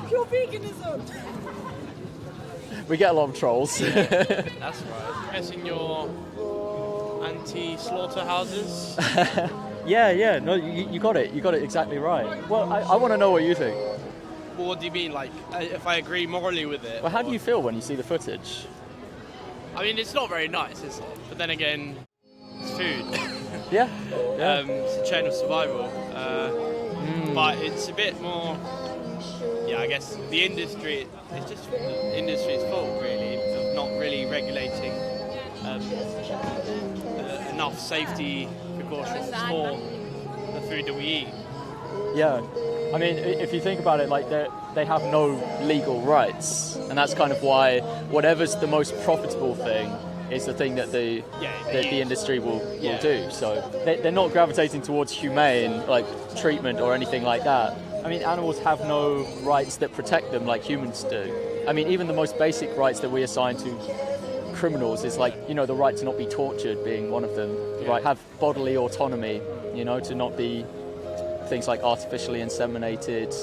Fuck your veganism! We get a lot of trolls. That's right. Guessing your anti-slaughterhouses. Yeah. No, you got it. You got it exactly right. Well, I want to know what you think. Well, what do you mean? Like, if I agree morally with it? Well, how do you feel when you see the footage? I mean, it's not very nice, is it? But then again, it's food. Yeah. It's a chain of survival. But it's a bit more. Yeah, I guess the industry. It's just the industry's fault, really, of not really regulating enough safety precautions for the food that we eat. Yeah. I mean, if you think about it, like they have no legal rights, and that's kind of why whatever's the most profitable thing is the thing that the industry will do. So they're not gravitating towards humane like treatment or anything like that. I mean, animals have no rights that protect them like humans do. I mean, even the most basic rights that we assign to criminals is like, the right to not be tortured being one of them, the right to have bodily autonomy, to not be things like artificially inseminated.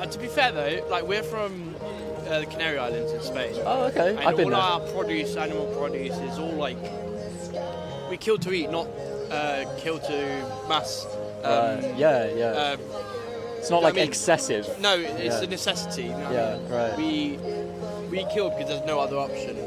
To be fair though, like we're from the Canary Islands in Spain. Oh, okay. And I've been there. our produce, animal produce, is all like we kill to eat, not kill to mass. It's not like excessive. No, it's a necessity. Right. We kill because there's no other option.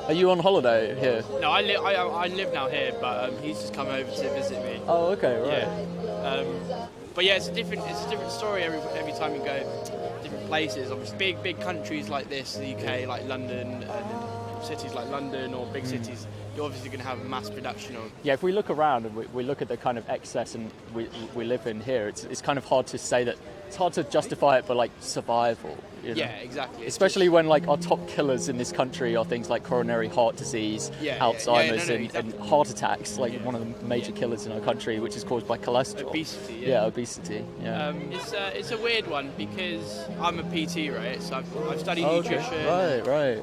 Are you on holiday here? No, I live now here, but he's just come over to visit me. Oh, okay, right. Yeah. But yeah, it's a different story every time you go to different places. Obviously, big countries like this, the UK, like London, and cities like London or big cities, you're obviously going to have a mass production of. Yeah, if we look around and we look at the kind of excess and we live in here, it's kind of hard to say that. It's hard to justify it for like survival. Yeah, exactly. Especially when like our top killers in this country are things like coronary heart disease, Alzheimer's, exactly. and heart attacks. Like one of the major killers in our country, which is caused by cholesterol. Obesity. Yeah, obesity. Yeah. It's a weird one because I'm a PT, right? So I've studied nutrition. Right.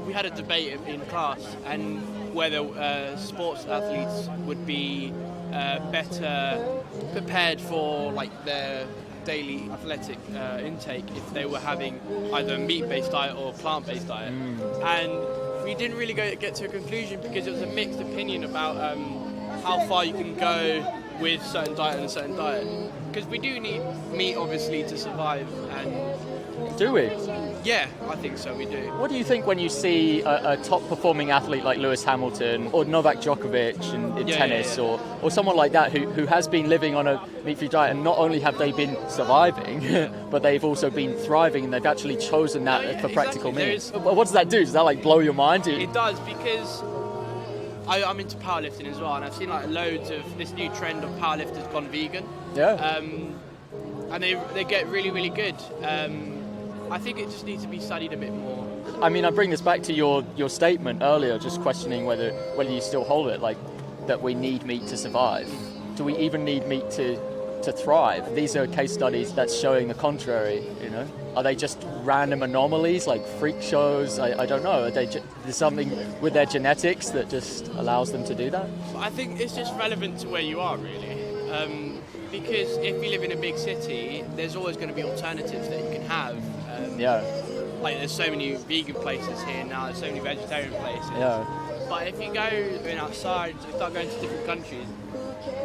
We had a debate in class and whether sports athletes would be better prepared for like their daily athletic intake if they were having either a meat-based diet or plant-based diet. And we didn't really get to a conclusion because it was a mixed opinion about how far you can go with certain diet and a certain diet. Because we do need meat, obviously, to survive. And do we? Yeah, I think so, we do. What do you think when you see a top-performing athlete like Lewis Hamilton or Novak Djokovic in tennis or someone like that who has been living on a meat-free diet, and not only have they been surviving, but they've also been thriving, and they've actually chosen that for practical means. What does that do? Does that like blow your mind? It does, because I'm into powerlifting as well, and I've seen like loads of this new trend of powerlifters gone vegan. Yeah. And they get really, really good. I think it just needs to be studied a bit more. I mean, I bring this back to your statement earlier, just questioning whether you still hold it, like that we need meat to survive. Do we even need meat to thrive? These are case studies that's showing the contrary. Are they just random anomalies, like freak shows? I don't know. Are there's something with their genetics that just allows them to do that? I think it's just relevant to where you are, really. Because if you live in a big city, there's always going to be alternatives that you can have. Like there's so many vegan places here now, there's so many vegetarian places. Yeah. But if you go outside, you start going to different countries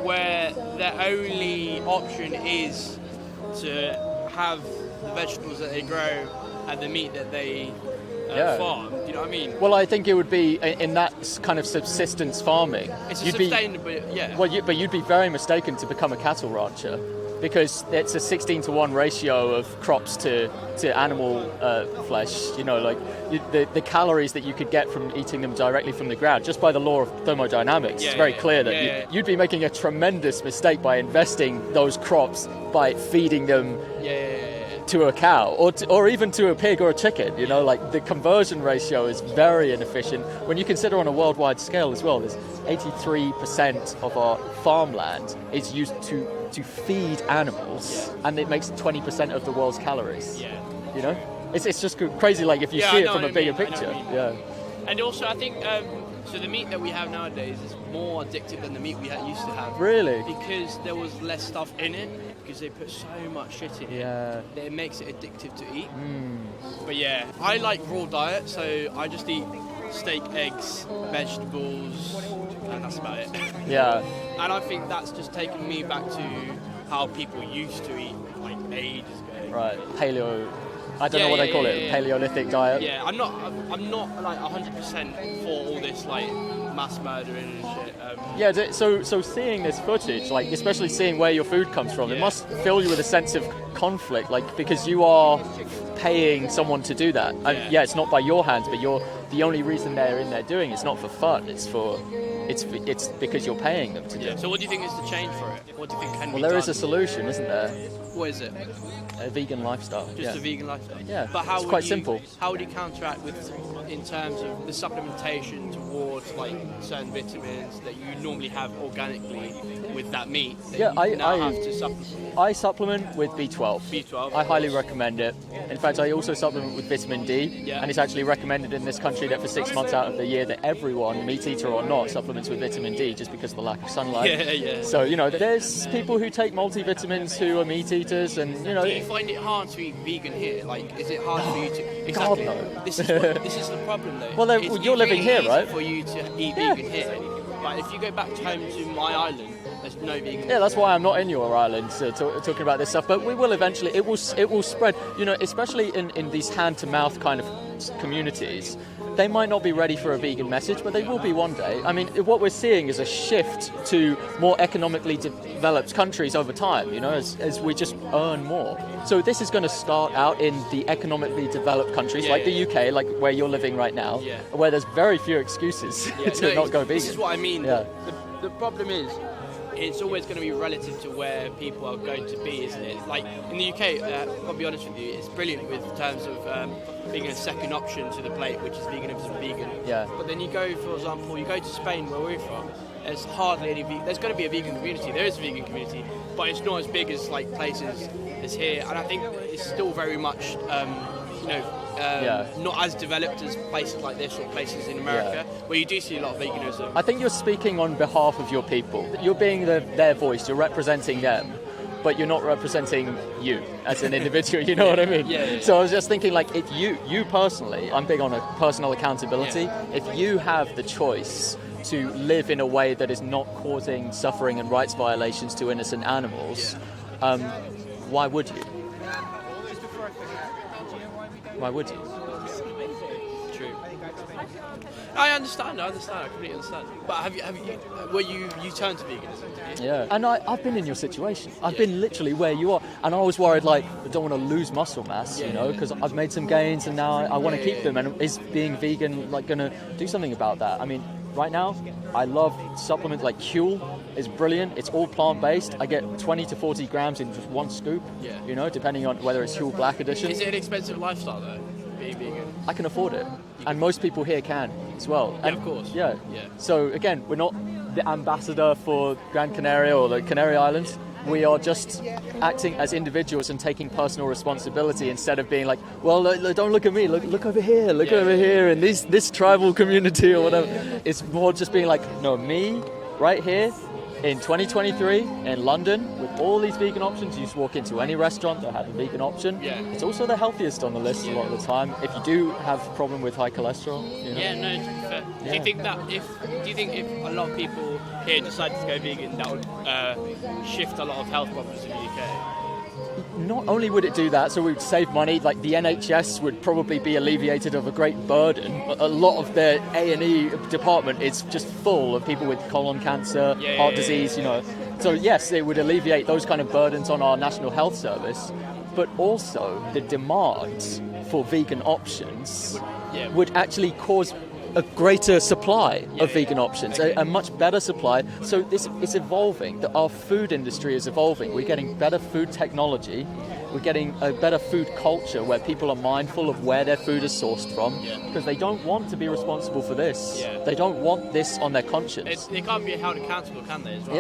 where their only option is to have the vegetables that they grow and the meat that they farm. Do you know what I mean? Well, I think it would be in that kind of subsistence farming. It's sustainable, yeah. Well, but you'd be very mistaken to become a cattle rancher, because it's a 16-to-1 ratio of crops to animal flesh. The calories that you could get from eating them directly from the ground, just by the law of thermodynamics, it's very clear that you'd be making a tremendous mistake by investing those crops by feeding them to a cow or even to a pig or a chicken. Like the conversion ratio is very inefficient when you consider on a worldwide scale as well. There's 83% of our farmland is used to feed animals, and it makes 20% of the world's calories. It's just crazy, like if you see it from a bigger picture. And also I think so the meat that we have nowadays is more addictive than the meat we used to have. Really? Because there was less stuff in it, because they put so much shit in it. Yeah. That it makes it addictive to eat. But yeah, I like raw diet, so I just eat steak, eggs, vegetables, and that's about it. Yeah. And I think that's just taken me back to how people used to eat, like ages ago. Right. Paleo. I don't know what they call it. Paleolithic diet. Yeah, I'm not like 100% for all this like mass murdering and shit. So seeing this footage, like especially seeing where your food comes from, it must fill you with a sense of conflict, like because you are paying someone to do that. And yeah, it's not by your hands, but the only reason they're in there doing it's not for fun. It's because you're paying them to do it. So what do you think is the change for it? What do you think can be done? Well, there is a solution, isn't there? What is it? A vegan lifestyle. Just a vegan lifestyle. Yeah, but how it's quite simple. How would you counteract in terms of the supplementation towards like certain vitamins that you normally have organically with that meat? That I have to supplement. I supplement with B12. B12. I highly recommend it. In fact, I also supplement with vitamin D, and it's actually recommended in this country that for 6 months out of the year that everyone, meat eater or not, supplements with vitamin D just because of the lack of sunlight. Yeah. So there's people who take multivitamins who are meat eaters, and Do you find it hard to eat vegan here? Like, is it hard for you to? Exactly. God, no. This is the problem, though. Well, you're living here, right? For you to eat vegan here, but if you go back home to my island, there's no vegan. Yeah, that's why I'm not in your island talking about this stuff. But we will eventually. It will spread. Especially in these hand-to-mouth kind of communities. They might not be ready for a vegan message, but they will be one day. I mean, what we're seeing is a shift to more economically developed countries over time, as we just earn more. So this is going to start out in the economically developed countries like the UK, like where you're living right now, where there's very few excuses to not go vegan. This is what I mean. Yeah. The problem is, it's always going to be relative to where people are going to be, isn't it? Like in the UK, I'll be honest with you, it's brilliant with terms of being a second option to the plate, which is veganism, vegan. Yeah. But then you go, for example, you go to Spain, where we're from. There's hardly any. There's going to be a vegan community. There is a vegan community, but it's not as big as like places as here. And I think it's still very much, not as developed as places like this or places in America, where you do see a lot of veganism. I think you're speaking on behalf of your people. You're being their voice. You're representing them, but you're not representing you as an individual. You know what I mean? Yeah. So I was just thinking, like, if you personally, I'm big on a personal accountability. If you have the choice to live in a way that is not causing suffering and rights violations to innocent animals, why would you? Why would you? True. I understand. I completely understand. But have you turned to veganism? Yeah. And I've been in your situation. I've been literally where you are. And I was worried, like, I don't want to lose muscle mass, because I've made some gains and now I want to keep them. And is being vegan, like, going to do something about that? I mean, right now, I love supplements like Huel is brilliant. It's all plant-based. I get 20 to 40 grams in just one scoop, depending on whether it's Huel Black Edition. Is it an expensive lifestyle, though, being vegan? I can afford it. And most people here can as well. Yeah, and, of course. Yeah. So, again, we're not the ambassador for Gran Canaria or the Canary Islands. We are just acting as individuals and taking personal responsibility instead of being like, well, don't look at me, look over here, over here, and this tribal community or whatever. It's more just being like, no, me, right here, in 2023, in London, with all these vegan options. You just walk into any restaurant that has a vegan option. Yeah. It's also the healthiest on the list a lot of the time. If you do have a problem with high cholesterol. Yeah, no, to be fair. Yeah. Do you think if a lot of people here decided to go vegan, that would shift a lot of health problems in the UK? Not only would it do that, so we'd save money, like the NHS would probably be alleviated of a great burden. A lot of their A&E department is just full of people with colon cancer, heart disease, So yes, it would alleviate those kind of burdens on our National Health Service, but also the demand for vegan options would actually cause a greater supply of vegan options, a much better supply. So this is evolving. Our food industry is evolving. We're getting better food technology. We're getting a better food culture where people are mindful of where their food is sourced from, because they don't want to be responsible for this. They don't want this on their conscience. They can't be held accountable, can they, as well?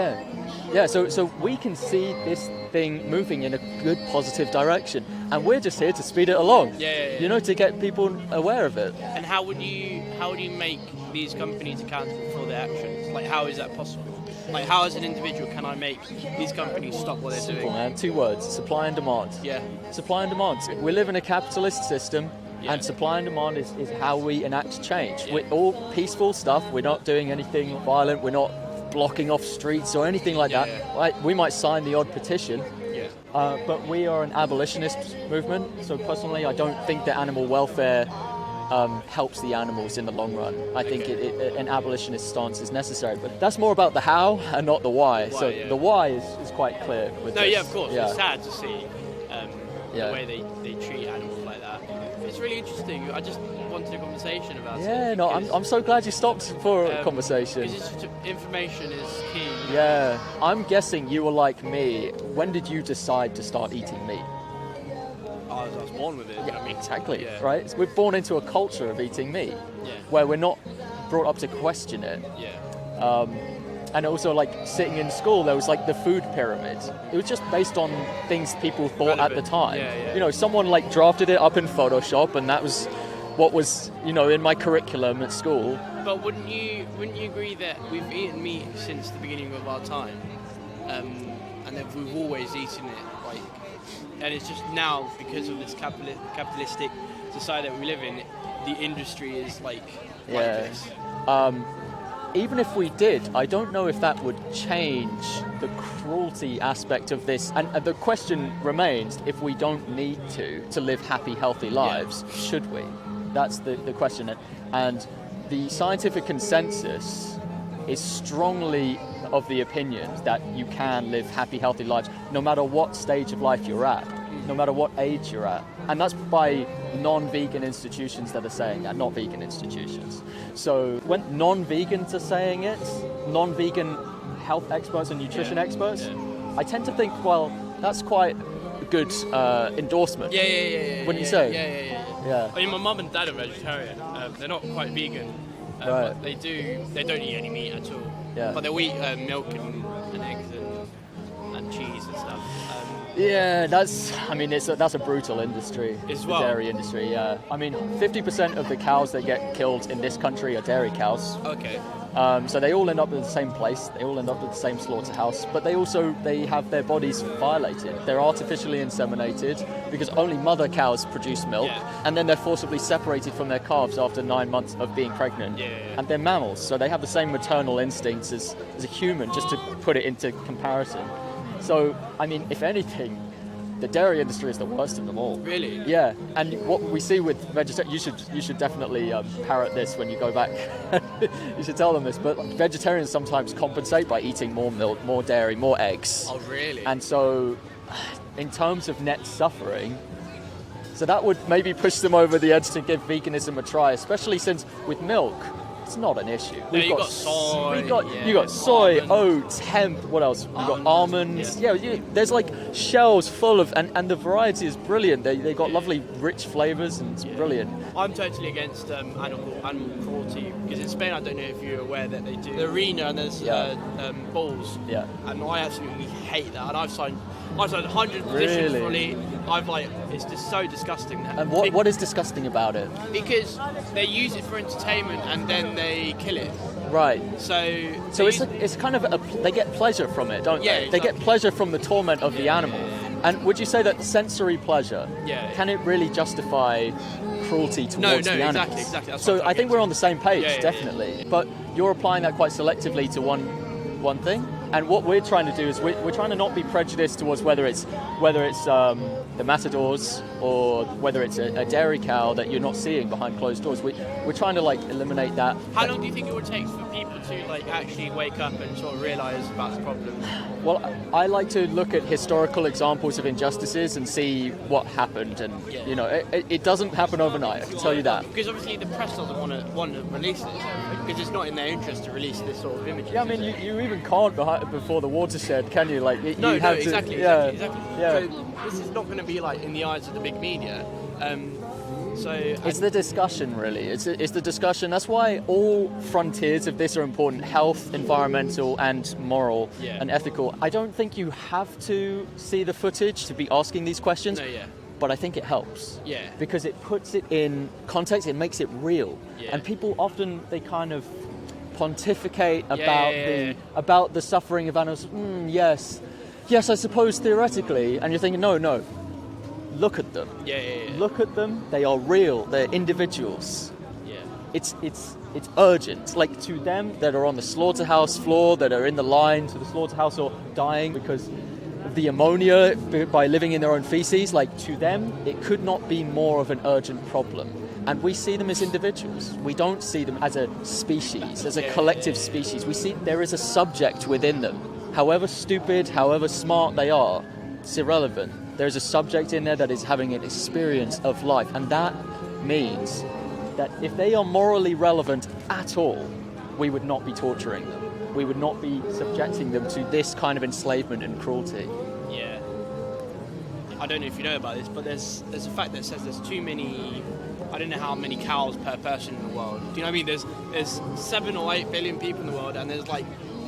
Yeah. So we can see this thing moving in a good, positive direction, and we're just here to speed it along. To get people aware of it. And how would you make these companies accountable for their actions? Like, how is that possible? Like, how as an individual can I make these companies stop what they're Simple, doing? man. 2 words: supply and demand. Yeah. Supply and demand. We live in a capitalist system, Yeah. and supply and demand is how we enact change. Yeah. We're all peaceful stuff. We're not doing anything violent. We're not blocking off streets or anything like that. Yeah. Like, we might sign the odd petition, Yeah. but we are an abolitionist movement. So personally, I don't think that animal welfare helps the animals in the long run. I think an abolitionist stance is necessary, but that's more about the how and not the why. So the why is quite clear with this. Yeah, of course. Yeah. It's sad to see the way they treat animals like that. It's really interesting. I just wanted a conversation about it. Yeah, no, I'm so glad you stopped for a conversation. Because information is key. Yeah, I'm guessing you were like me. When did you decide to start eating meat? I was born with it. Yeah, I mean, exactly, yeah. right? So we're born into a culture of eating meat, Yeah. where we're not brought up to question it. Yeah. And also, like, sitting in school, there was like the food pyramid. It was just based on things people thought at the Relevant. time. Yeah. You know, someone like drafted it up in Photoshop, and that was what was, you know, in my curriculum at school. But wouldn't you agree that we've eaten meat since the beginning of our time, and that we've always eaten it, like, and it's just now because of this capitalistic society that we live in, the industry is like this. Even if we did, I don't know if that would change the cruelty aspect of this. And the question remains, if we don't need to live happy, healthy lives, should we? That's the question. And the scientific consensus is strongly of the opinion that you can live happy, healthy lives no matter what stage of life you're at, no matter what age you're at. And that's by non-vegan institutions that are saying that, not vegan institutions. So when non-vegans are saying it, non-vegan health experts and nutrition experts, I tend to think, well, that's quite a good endorsement. Yeah. Wouldn't you say? Yeah. I mean, my mum and dad are vegetarian. They're not quite vegan, Right. but they don't eat any meat at all. Yeah. But they'll eat milk and eggs and cheese and stuff. Yeah, that's a brutal industry. As the well. Dairy industry, yeah. I mean, 50% of the cows that get killed in this country are dairy cows. Okay. So they all end up in the same place. They all end up at the same slaughterhouse. But they have their bodies violated. They're artificially inseminated because only mother cows produce milk, and then they're forcibly separated from their calves after 9 months of being pregnant. Yeah. And they're mammals, so they have the same maternal instincts as a human, just to put it into comparison. So, I mean, if anything, the dairy industry is the worst of them all. Really? Yeah, and what we see with vegetarians, you should definitely parrot this when you go back. You should tell them this, but vegetarians sometimes compensate by eating more milk, more dairy, more eggs. Oh, really? And so, in terms of net suffering, so that would maybe push them over the edge to give veganism a try, especially since with milk, it's not an issue. You've got soy. You got soy, almonds. oats, hemp. What else? We've got almonds. Yeah, there's like shells full of, and the variety is brilliant. They got lovely, rich flavors, and it's brilliant. I'm totally against animal cruelty because in Spain, I don't know if you're aware that they do the arena and there's bulls. Yeah. And I absolutely hate that. And I've signed 100 petitions Really? for it. It's just so disgusting. And what is disgusting about it? Because they use it for entertainment and then they kill it. Right. So it's kind of they get pleasure from it, don't Yeah, they? They get exactly. pleasure from the torment of the animal. And would you say that sensory pleasure, can it really justify cruelty towards the animals? Exactly. That's So what I'm I think we're on the same page, Yeah. definitely. But you're applying that quite selectively to one thing. And what we're trying to do is we're trying to not be prejudiced towards whether it's the matadors or whether it's a dairy cow that you're not seeing behind closed doors. We're trying to like eliminate that. How long do you think it would take for people to like actually wake up and sort of realise about the problem? Well, I like to look at historical examples of injustices and see what happened, and you know, it doesn't happen overnight. I can tell you that. Because obviously the press doesn't want to release it because it's not in their interest to release this sort of images. Yeah, I mean, you even can't before the watershed, can you? Like, Exactly. Yeah. So this is not going to be like in the eyes of the big media. It's the discussion, really. It's the discussion. That's why all frontiers of this are important: health, environmental, and moral and ethical. I don't think you have to see the footage to be asking these questions. But I think it helps. Yeah. Because it puts it in context. It makes it real. Yeah. And people often they kind of pontificate about the suffering of animals. Yes, I suppose theoretically. And you're thinking, no, look at them. Look at them. They are real. They're individuals. Yeah. It's urgent. Like to them that are on the slaughterhouse floor, that are in the line to the slaughterhouse or dying because of the ammonia by living in their own feces. Like to them, it could not be more of an urgent problem. And we see them as individuals. We don't see them as a species, as a collective species. We see there is a subject within them. However stupid, however smart they are, it's irrelevant. There's a subject in there that is having an experience of life. And that means that if they are morally relevant at all, we would not be torturing them. We would not be subjecting them to this kind of enslavement and cruelty. Yeah. I don't know if you know about this, but there's a fact that says there's too many... I don't know how many cows per person in the world. Do you know what I mean? There's 7 or 8 billion people in the world, and there's like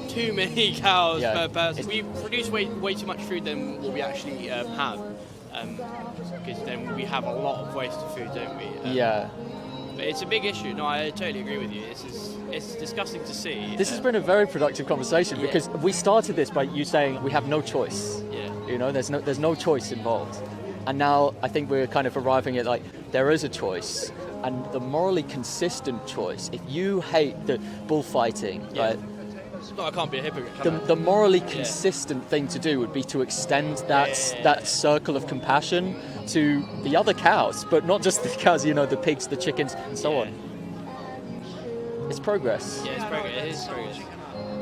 too many cows per person. We produce way too much food than what we actually have, because then we have a lot of wasted food, don't we? But it's a big issue. No, I totally agree with you. It's disgusting to see. This has been a very productive conversation because we started this by you saying we have no choice. Yeah. You know, there's no choice involved. And now I think we're kind of arriving at like there is a choice, and the morally consistent choice. If you hate the bullfighting, right? No, I can't be a hypocrite. The morally consistent thing to do would be to extend that circle of compassion to the other cows, but not just the cows. You know, the pigs, the chickens, and so on. It's progress. Yeah, it's progress. It is progress.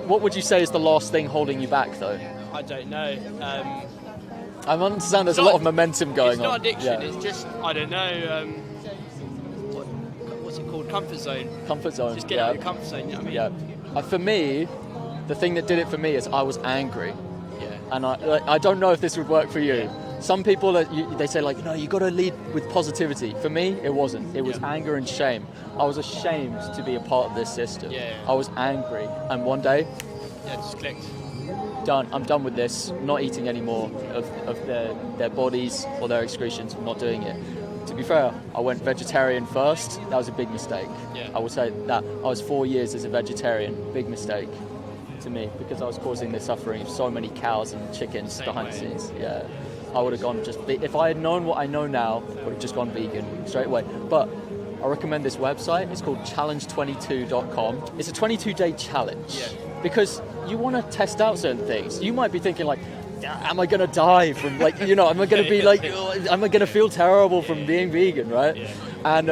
What would you say is the last thing holding you back, though? I don't know. I understand there's a lot of momentum going on. It's not addiction, it's just, I don't know, what's it called? Comfort zone. Comfort zone, just get out of your comfort zone, you know what I mean? Yeah. For me, the thing that did it for me is I was angry. Yeah. And I don't know if this would work for you. Yeah. Some people, they say like, you got to lead with positivity. For me, it wasn't. It was anger and shame. I was ashamed to be a part of this system. Yeah. I was angry. And one day... Yeah, it just clicked. Done. I'm done with this. Not eating any more of their bodies or their excretions. I'm not doing it. To be fair, I went vegetarian first. That was a big mistake. Yeah. I will say that. I was 4 years as a vegetarian. Big mistake to me because I was causing the suffering of so many cows and chickens behind the scenes. Yeah. I would have gone if I had known what I know now, I would have just gone vegan straight away. But I recommend this website. It's called challenge22.com. It's a 22-day challenge. Yeah. Because you want to test out certain things. You might be thinking like, am I going to die from am I going to be like, am I going to feel terrible from being vegan, right? Yeah. And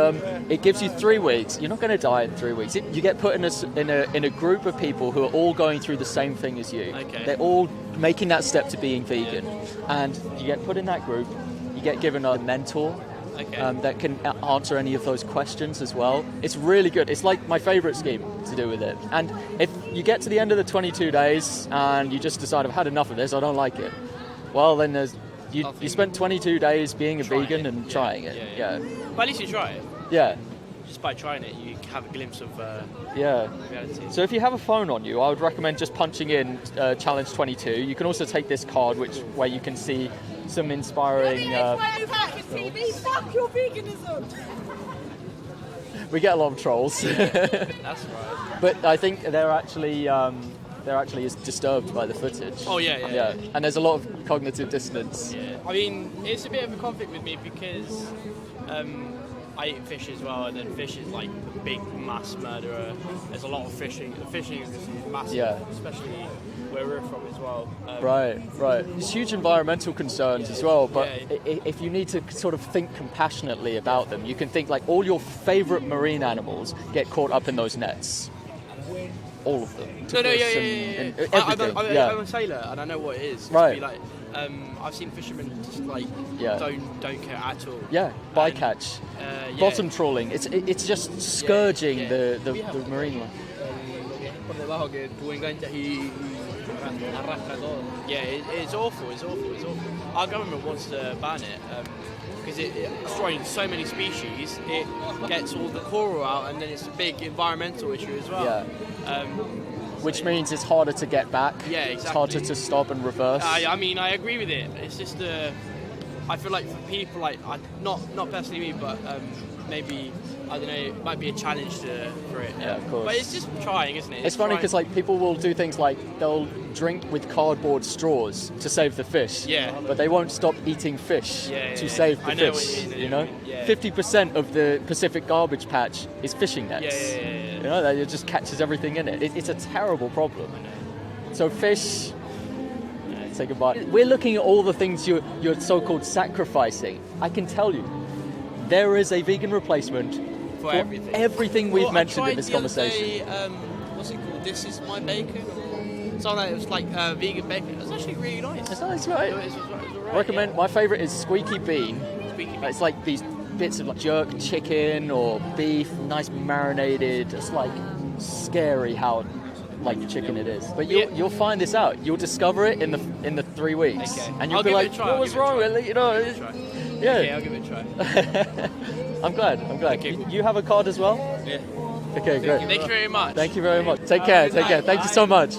it gives you 3 weeks. You're not going to die in 3 weeks. You get put in a group of people who are all going through the same thing as you. Okay. They're all making that step to being vegan. And you get put in that group. You get given a mentor. Okay. That can answer any of those questions as well. It's really good. It's like my favourite scheme to do with it. And if you get to the end of the 22 days and you just decide I've had enough of this, I don't like it, well then you spent 22 days being a vegan and trying it. Yeah. But at least you try it. Yeah. Just by trying it, you have a glimpse of reality. So if you have a phone on you, I would recommend just punching in Challenge 22. You can also take this card, where you can see some inspiring. Fuck your veganism. We get a lot of trolls. That's right. But I think they're actually disturbed by the footage. Oh yeah. And there's a lot of cognitive dissonance. Yeah. I mean, it's a bit of a conflict with me because I eat fish as well, and then fish is like the big mass murderer. There's a lot of fishing. The fishing is massive, especially where we're from as well. Right. There's huge environmental concerns as well, but if you need to sort of think compassionately about them, you can think like all your favourite marine animals get caught up in those nets. All of them. I'm a sailor and I know what it is. Right. To be like, I've seen fishermen just like don't care at all. Yeah, bycatch, bottom trawling. It's just scourging the marine life. Yeah, it's awful. Our government wants to ban it because it's destroying so many species. It gets all the coral out, and then it's a big environmental issue as well. Yeah. Which means it's harder to get back. Yeah, exactly. It's harder to stop and reverse. I mean, I agree with it. It's just I feel like for people like not personally me, but maybe I don't know, it might be a challenge for it. Yeah, of course. But it's just trying, isn't it? It's funny because like people will do things like they'll drink with cardboard straws to save the fish. Yeah. But they won't stop eating fish to save the I know fish. what You know, Yeah. 50% of the Pacific garbage patch is fishing nets. Yeah. You know, that it just catches everything in it. It's a terrible problem. So fish. Say goodbye. We're looking at all the things you're so-called sacrificing. I can tell you, there is a vegan replacement For everything. everything we've Well, mentioned I in this tried the other conversation. day, what's it called? This is my bacon. So it was like vegan bacon. It was actually really nice. It's nice, right? It was alright, Recommend. My favourite is squeaky bean. Speaking of- It's like these bits of like jerk chicken or beef, nice marinated. It's like scary how like chicken it is. But you'll find this out. You'll discover it in the 3 weeks, Okay. and you'll I'll be give it like, a try, "What I'll was give it a wrong try. with it?" You know? Yeah. Okay, I'll give it a try. I'm glad. Okay, cool. You have a card as well? Yeah. Okay, great. Thank you very much. Thank you very much. Take care. Good night. Thank you so much.